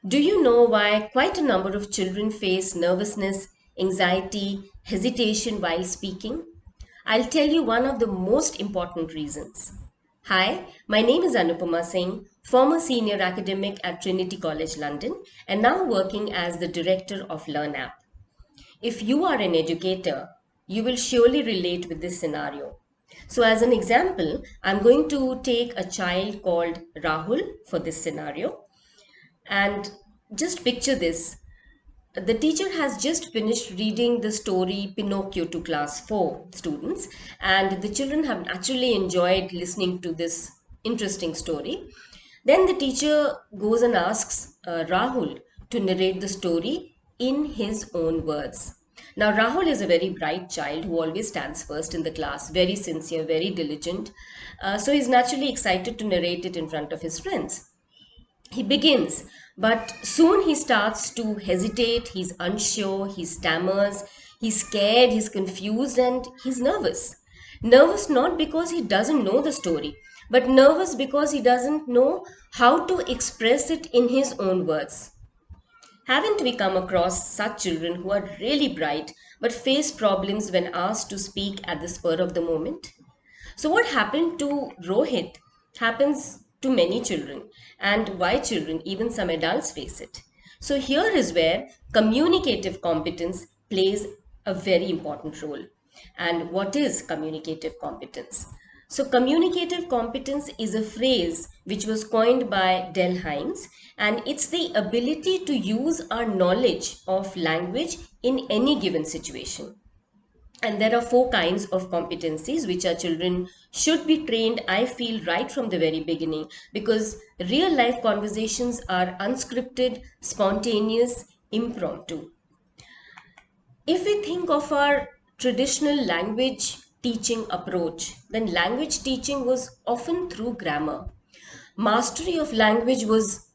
Do you know why quite a number of children face nervousness, anxiety, hesitation while speaking? I'll tell you one of the most important reasons. Hi, my name is Anupama Singh, former senior academic at Trinity College London, and now working as the director of LearnApp. If you are an educator, you will surely relate with this scenario. So, as an example, I'm going to take a child called Rahul for this scenario. And just picture this. The teacher has just finished reading the story Pinocchio to class 4 students, and the children have naturally enjoyed listening to this interesting story. Then the teacher goes and asks Rahul to narrate the story in his own words. Now, Rahul is a very bright child who always stands first in the class, very sincere, very diligent. So he's naturally excited to narrate it in front of his friends. He begins, but soon he starts to hesitate, he's unsure, he stammers, he's scared, he's confused, and he's nervous. Nervous not because he doesn't know the story, but nervous because he doesn't know how to express it in his own words. Haven't we come across such children who are really bright but face problems when asked to speak at the spur of the moment? So, what happened to Rohit happens to many children, and why children, even some adults, face it. So, here is where communicative competence plays a very important role. And what is communicative competence? So, communicative competence is a phrase which was coined by Del Hines, and it's the ability to use our knowledge of language in any given situation. And there are four kinds of competencies which our children should be trained, I feel, right from the very beginning, because real life conversations are unscripted, spontaneous, impromptu. If we think of our traditional language teaching approach, then language teaching was often through grammar. Mastery of language was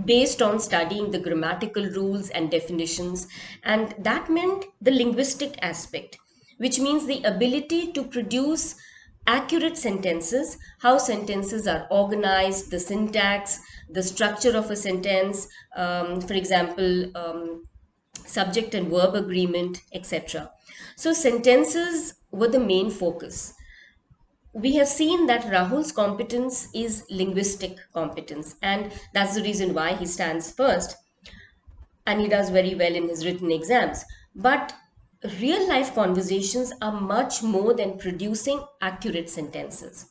based on studying the grammatical rules and definitions, and that meant the linguistic aspect, which means the ability to produce accurate sentences, how sentences are organized, the syntax, the structure of a sentence, for example, subject and verb agreement, etc. So, sentences were the main focus. We have seen that Rahul's competence is linguistic competence, and that's the reason why he stands first and he does very well in his written exams. But real life conversations are much more than producing accurate sentences.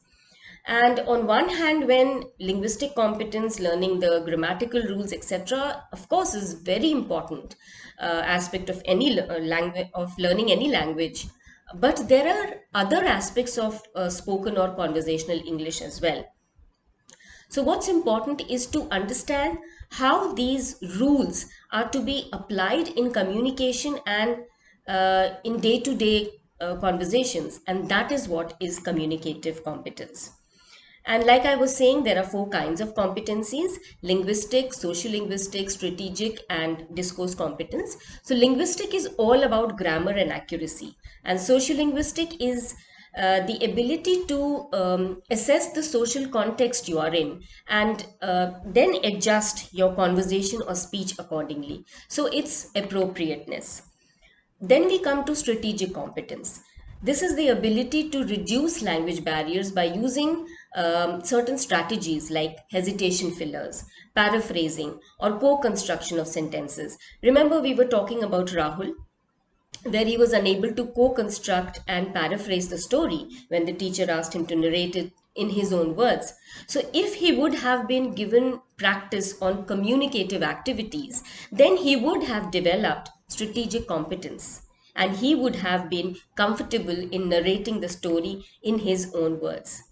And on one hand, when linguistic competence, learning the grammatical rules, etc., of course, is very important aspect of any language, of learning any language. But there are other aspects of spoken or conversational English as well. So, what's important is to understand how these rules are to be applied in communication and in day to day conversations, and that is what is communicative competence. And like I was saying, there are four kinds of competencies: linguistic, social linguistic, strategic, and discourse competence. So, linguistic is all about grammar and accuracy, and social linguistic is the ability to assess the social context you are in and then adjust your conversation or speech accordingly. So, it's appropriateness. Then we come to strategic competence. This is the ability to reduce language barriers by using certain strategies like hesitation fillers, paraphrasing, or co construction of sentences. Remember, we were talking about Rahul, where he was unable to co construct and paraphrase the story when the teacher asked him to narrate it in his own words. So, if he would have been given practice on communicative activities, then he would have developed strategic competence and he would have been comfortable in narrating the story in his own words.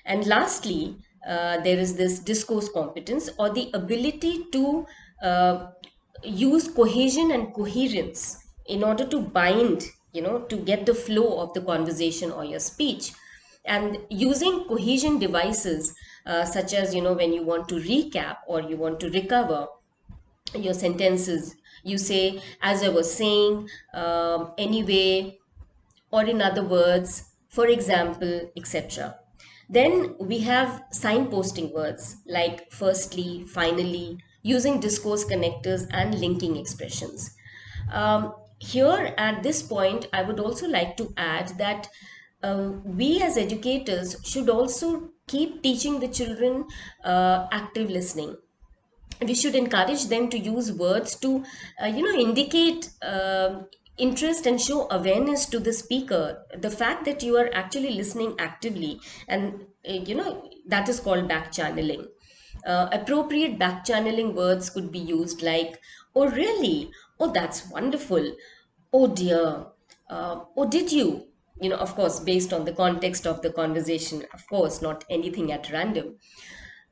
And lastly, there is this discourse competence or the ability to uh, use cohesion and coherence in order to bind, to get the flow of the conversation or your speech. And using cohesion devices, such as, when you want to recap or you want to recover your sentences, you say, as I was saying, anyway, or in other words, for example, etc. Then we have signposting words like firstly, finally. using discourse connectors and linking expressions. Here at this point, I would also like to add that we as educators should also keep teaching the children active listening. We should encourage them to use words to indicate interest and show awareness to the speaker. The fact that you are actually listening actively, and that is called back channeling. Appropriate back channeling words could be used like, oh really, oh that's wonderful, oh dear, oh did you, of course based on the context of the conversation, of course not anything at random.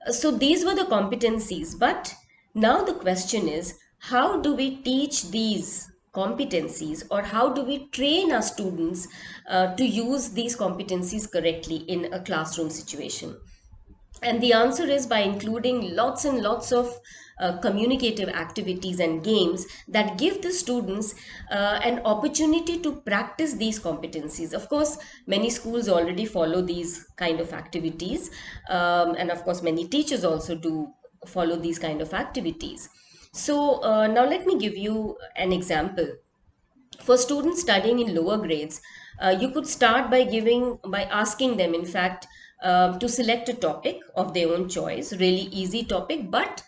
So these were the competencies, but now the question is, how do we teach these competencies, or how do we train our students to use these competencies correctly in a classroom situation? And the answer is by including lots and lots of communicative activities and games that give the students an opportunity to practice these competencies. Of course, many schools already follow these kind of activities, and of course, many teachers also do follow these kind of activities. So now let me give you an example. For students studying in lower grades, you could start by asking them, in fact, to select a topic of their own choice, really easy topic, but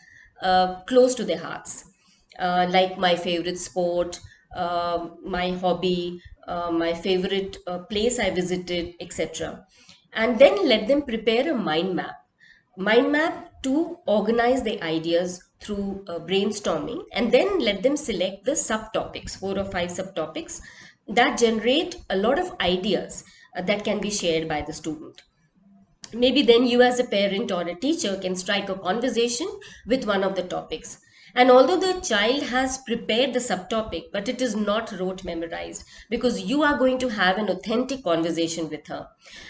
close to their hearts, like my favorite sport, my hobby, my favorite place I visited, etc. And then let them prepare a mind map to organize their ideas through brainstorming, and then let them select the subtopics, 4 or 5 subtopics that generate a lot of ideas that can be shared by the student. Maybe then you as a parent or a teacher can strike a conversation with one of the topics. And although the child has prepared the subtopic, but it is not rote memorized, because you are going to have an authentic conversation with her.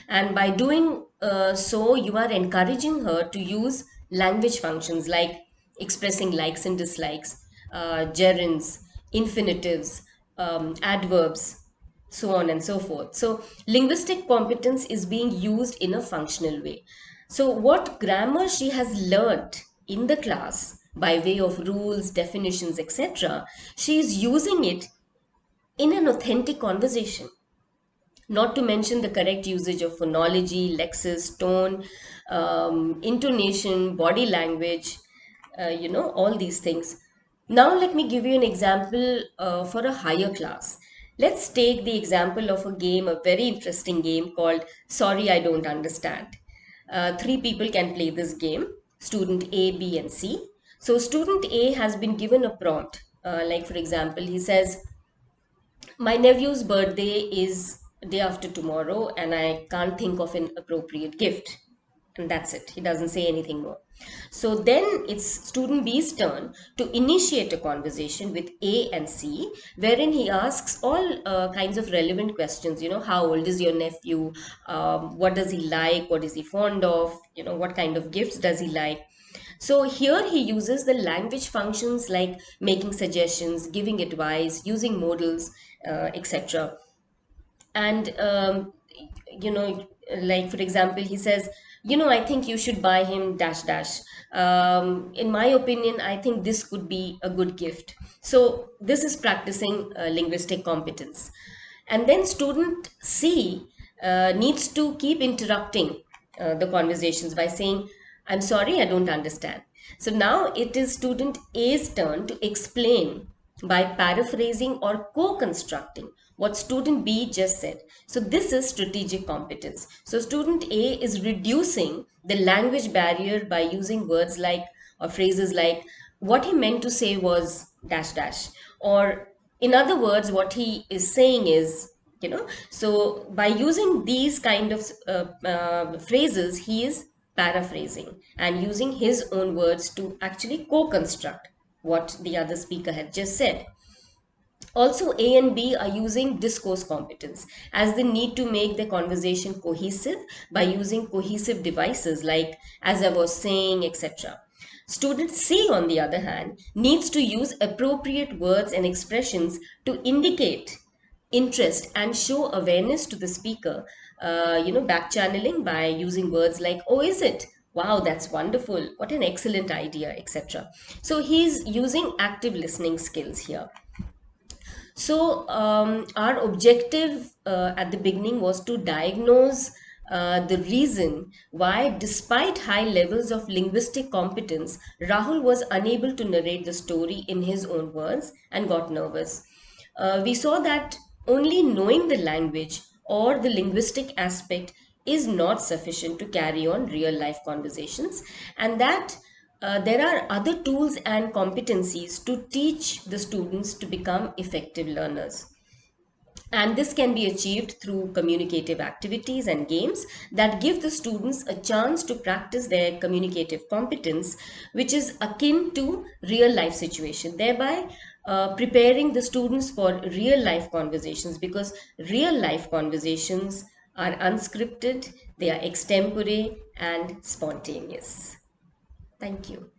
And by doing so, you are encouraging her to use language functions like expressing likes and dislikes, gerunds, infinitives, adverbs, so on and so forth. So, linguistic competence is being used in a functional way. So, what grammar she has learned in the class by way of rules, definitions, etc., she is using it in an authentic conversation. Not to mention the correct usage of phonology, lexis, tone, intonation, body language, all these things. Now, let me give you an example for a higher class. Let's take the example of a game, a very interesting game called Sorry, I Don't Understand. 3 people can play this game, student A, B, and C. So, student A has been given a prompt. Like, for example, he says, my nephew's birthday is day after tomorrow, and I can't think of an appropriate gift. And that's it. He doesn't say anything more. So then it's student B's turn to initiate a conversation with A and C, wherein he asks all kinds of relevant questions. How old is your nephew? What does he like? What is he fond of? What kind of gifts does he like? So here he uses the language functions like making suggestions, giving advice, using modals, etc. And like for example, he says, I think you should buy him dash dash. In my opinion, I think this could be a good gift. So this is practicing linguistic competence. And then student C needs to keep interrupting the conversations by saying, I'm sorry, I don't understand. So now it is student A's turn to explain by paraphrasing or co-constructing what student B just said. So this is strategic competence. So student A is reducing the language barrier by using words like, or phrases like, what he meant to say was dash dash, or in other words, what he is saying is, so by using these kind of phrases, he is paraphrasing and using his own words to actually co-construct what the other speaker had just said. Also, A and B are using discourse competence, as they need to make the conversation cohesive by using cohesive devices like as I was saying, etc. Student C, on the other hand, needs to use appropriate words and expressions to indicate interest and show awareness to the speaker, back channeling by using words like, oh, is it? Wow, that's wonderful. What an excellent idea, etc. So he's using active listening skills here. So, our objective at the beginning was to diagnose the reason why, despite high levels of linguistic competence, Rahul was unable to narrate the story in his own words and got nervous. We saw that only knowing the language or the linguistic aspect is not sufficient to carry on real life conversations, and that there are other tools and competencies to teach the students to become effective learners. And this can be achieved through communicative activities and games that give the students a chance to practice their communicative competence, which is akin to real life situation, thereby preparing the students for real life conversations, because real life conversations are unscripted, they are extempore and spontaneous. Thank you.